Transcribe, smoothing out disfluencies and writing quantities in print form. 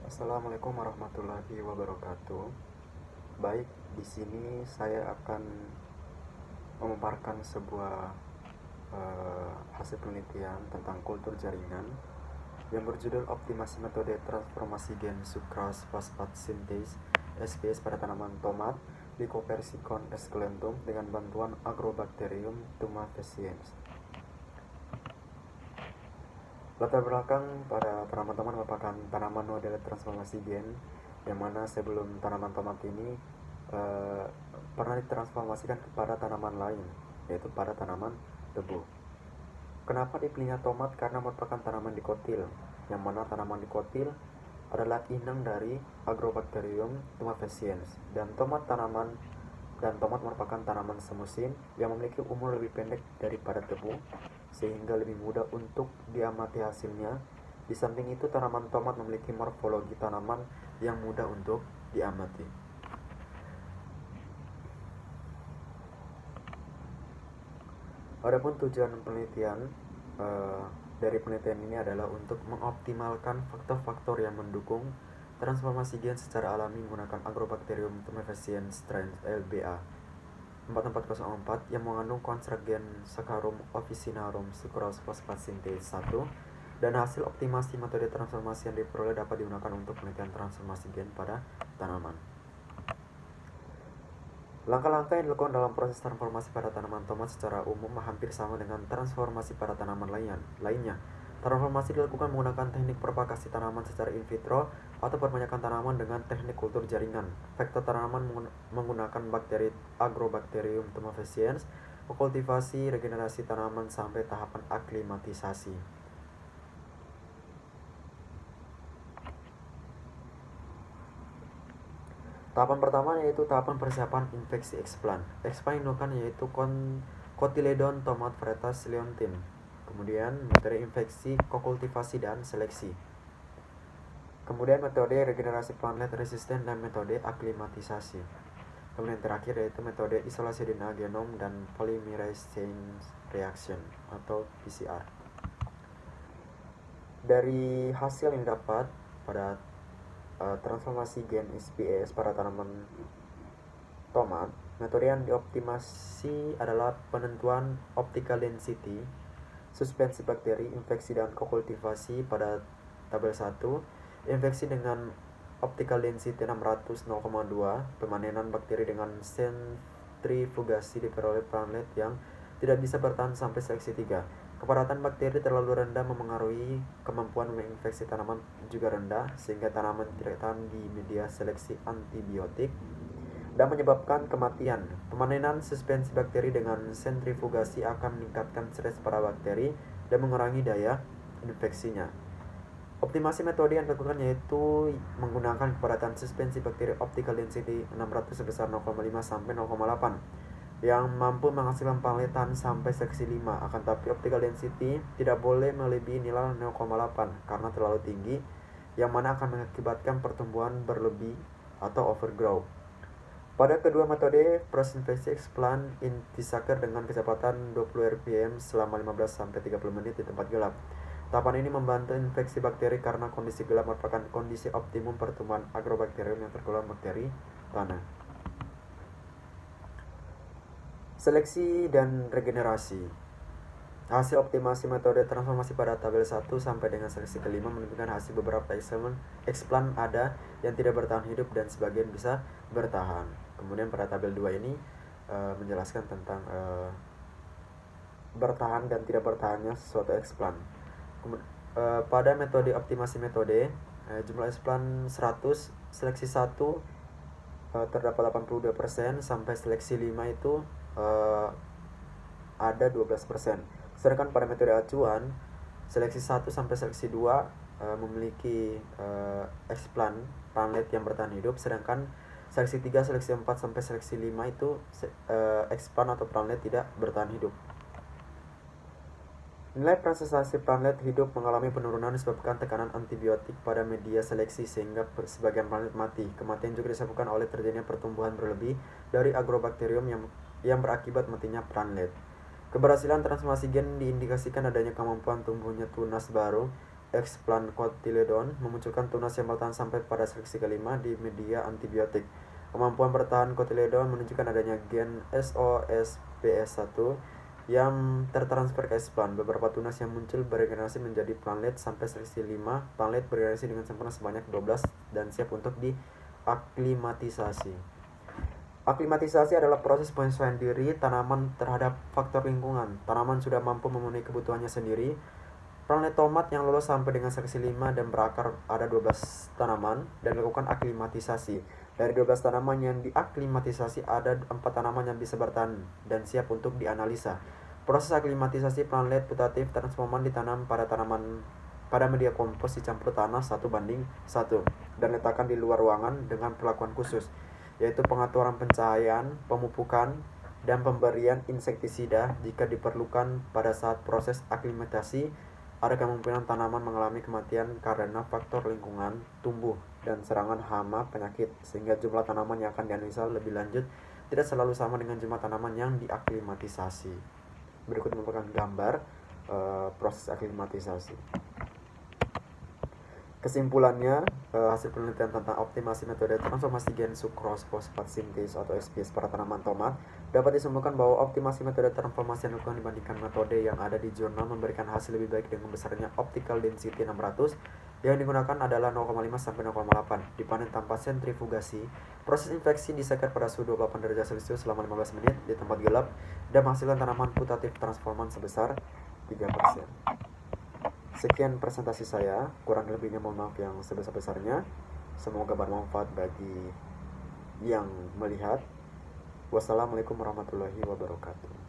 Assalamualaikum warahmatullahi wabarakatuh. Baik, di sini saya akan memaparkan sebuah hasil penelitian tentang kultur jaringan yang berjudul Optimasi Metode Transformasi Gen Sucrase Phosphate Synthase SPS pada tanaman tomat Lycopersicon esculentum dengan bantuan Agrobacterium tumefaciens. Latar belakang pada tanaman tomat merupakan tanaman model transformasi gen, yang mana sebelum tanaman tomat ini pernah ditransformasikan kepada tanaman lain, yaitu pada tanaman tebu. Kenapa dipilihnya tomat? Karena merupakan tanaman dikotil, yang mana tanaman dikotil adalah inang dari Agrobacterium tumefaciens, dan tomat merupakan tanaman semusim yang memiliki umur lebih pendek daripada tebu, sehingga lebih mudah untuk diamati hasilnya. Di samping itu, tanaman tomat memiliki morfologi tanaman yang mudah untuk diamati. Adapun tujuan penelitian dari penelitian ini adalah untuk mengoptimalkan faktor-faktor yang mendukung transformasi gen secara alami menggunakan Agrobacterium tumefaciens strain LBA 4404 yang mengandung konstruk gen Saccharum officinarum sucrose phosphate synthase 1, dan hasil optimasi metode transformasi yang diperoleh dapat digunakan untuk penelitian transformasi gen pada tanaman. Langkah-langkah yang dilakukan dalam proses transformasi pada tanaman tomat secara umum hampir sama dengan transformasi pada tanaman lainnya. Transformasi dilakukan menggunakan teknik propagasi tanaman secara in vitro atau perbanyakan tanaman dengan teknik kultur jaringan. Vektor tanaman menggunakan bakteri Agrobacterium tumefaciens, kultivasi, regenerasi tanaman sampai tahapan aklimatisasi. Tahapan pertama yaitu tahapan persiapan infeksi explant. Explant yang dilakukan yaitu Cotyledon tomat varietas Leontine. Kemudian metode infeksi, kokultivasi, dan seleksi. Kemudian metode regenerasi plantlet resisten dan metode aklimatisasi. Kemudian terakhir yaitu metode isolasi DNA genom dan polymerase chain reaction atau PCR. Dari hasil yang didapat pada transformasi gen SPS pada tanaman tomat, metode yang dioptimasi adalah penentuan optical density, suspensi bakteri, infeksi dan kokultivasi pada tabel 1, infeksi dengan optical density 600 0,2, pemanenan bakteri dengan sentrifugasi diperoleh plantlet yang tidak bisa bertahan sampai seleksi 3. Kepadatan bakteri terlalu rendah memengaruhi kemampuan menginfeksi tanaman juga rendah, sehingga tanaman tidak tahan di media seleksi antibiotik dan menyebabkan kematian. Pemanenan suspensi bakteri dengan sentrifugasi akan meningkatkan stres pada bakteri dan mengurangi daya infeksinya. Optimasi metode yang dilakukan yaitu menggunakan kepadatan suspensi bakteri optical density 600 sebesar 0,5 sampai 0,8 yang mampu menghasilkan plantlet sampai seksi 5. Akan tapi optical density tidak boleh melebihi nilai 0,8 karena terlalu tinggi, yang mana akan mengakibatkan pertumbuhan berlebih atau overgrowth. Pada kedua metode, proses infeksi explant intisacchar dengan kecepatan 20 rpm selama 15-30 menit di tempat gelap. Tahapan ini membantu infeksi bakteri karena kondisi gelap merupakan kondisi optimum pertumbuhan Agrobacterium yang tergolong bakteri tanah. Seleksi dan regenerasi. Hasil optimasi metode transformasi pada tabel 1 sampai dengan seleksi kelima menunjukkan hasil beberapa explant ada yang tidak bertahan hidup dan sebagian bisa bertahan. Kemudian pada tabel 2 ini menjelaskan tentang bertahan dan tidak bertahannya suatu explant. Pada metode optimasi metode, jumlah explant 100, seleksi 1 terdapat 82%, sampai seleksi 5 itu ada 12%. Sedangkan pada metode acuan, seleksi 1 sampai seleksi 2 memiliki explant plantlet yang bertahan hidup, sedangkan seleksi 3, seleksi 4 sampai seleksi 5 itu explant atau plantlet tidak bertahan hidup. Nilai presentasi plantlet hidup mengalami penurunan disebabkan tekanan antibiotik pada media seleksi sehingga sebagian plantlet mati. Kematian juga disebabkan oleh terjadinya pertumbuhan berlebih dari Agrobacterium yang berakibat matinya plantlet. Keberhasilan transformasi gen diindikasikan adanya kemampuan tumbuhnya tunas baru explant cotyledon memunculkan tunas yang bertahan sampai pada seleksi kelima di media antibiotik. Kemampuan bertahan cotyledon menunjukkan adanya gen SOSPS1 yang tertransfer ke explant. Beberapa tunas yang muncul beregenerasi menjadi plantlet sampai seleksi 5. Plantlet beregenerasi dengan sempurna sebanyak 12 dan siap untuk diaklimatisasi. Aklimatisasi adalah proses penyesuaian diri tanaman terhadap faktor lingkungan. Tanaman sudah mampu memenuhi kebutuhannya sendiri. Plantlet tomat yang lolos sampai dengan seleksi 5 dan berakar ada 12 tanaman dan dilakukan aklimatisasi. Dari 12 tanaman yang diaklimatisasi ada 4 tanaman yang bisa bertahan dan siap untuk dianalisa. Proses aklimatisasi plantlet putatif transforman ditanam pada tanaman pada media kompos dicampur tanah 1:1 dan letakkan di luar ruangan dengan perlakuan khusus, yaitu pengaturan pencahayaan, pemupukan, dan pemberian insektisida jika diperlukan. Pada saat proses aklimatasi, ada kemungkinan tanaman mengalami kematian karena faktor lingkungan, tumbuh, dan serangan hama penyakit, sehingga jumlah tanaman yang akan dianalisa lebih lanjut tidak selalu sama dengan jumlah tanaman yang diaklimatisasi. Berikut merupakan gambar proses aklimatisasi. Kesimpulannya, hasil penelitian tentang optimasi metode transformasi gen sucrose phosphate sintase atau SPS pada tanaman tomat dapat disimpulkan bahwa optimasi metode transformasi yang dilakukan dibandingkan metode yang ada di jurnal memberikan hasil lebih baik dengan besarnya optical density 600 yang digunakan adalah 0,5 sampai 0,8. Dipanen tanpa sentrifugasi, proses infeksi disekat pada suhu 28 derajat Celcius selama 15 menit di tempat gelap dan menghasilkan tanaman putatif transforman sebesar 3%. Sekian presentasi saya, kurang lebihnya mohon maaf yang sebesar-besarnya. Semoga bermanfaat bagi yang melihat. Wassalamualaikum warahmatullahi wabarakatuh.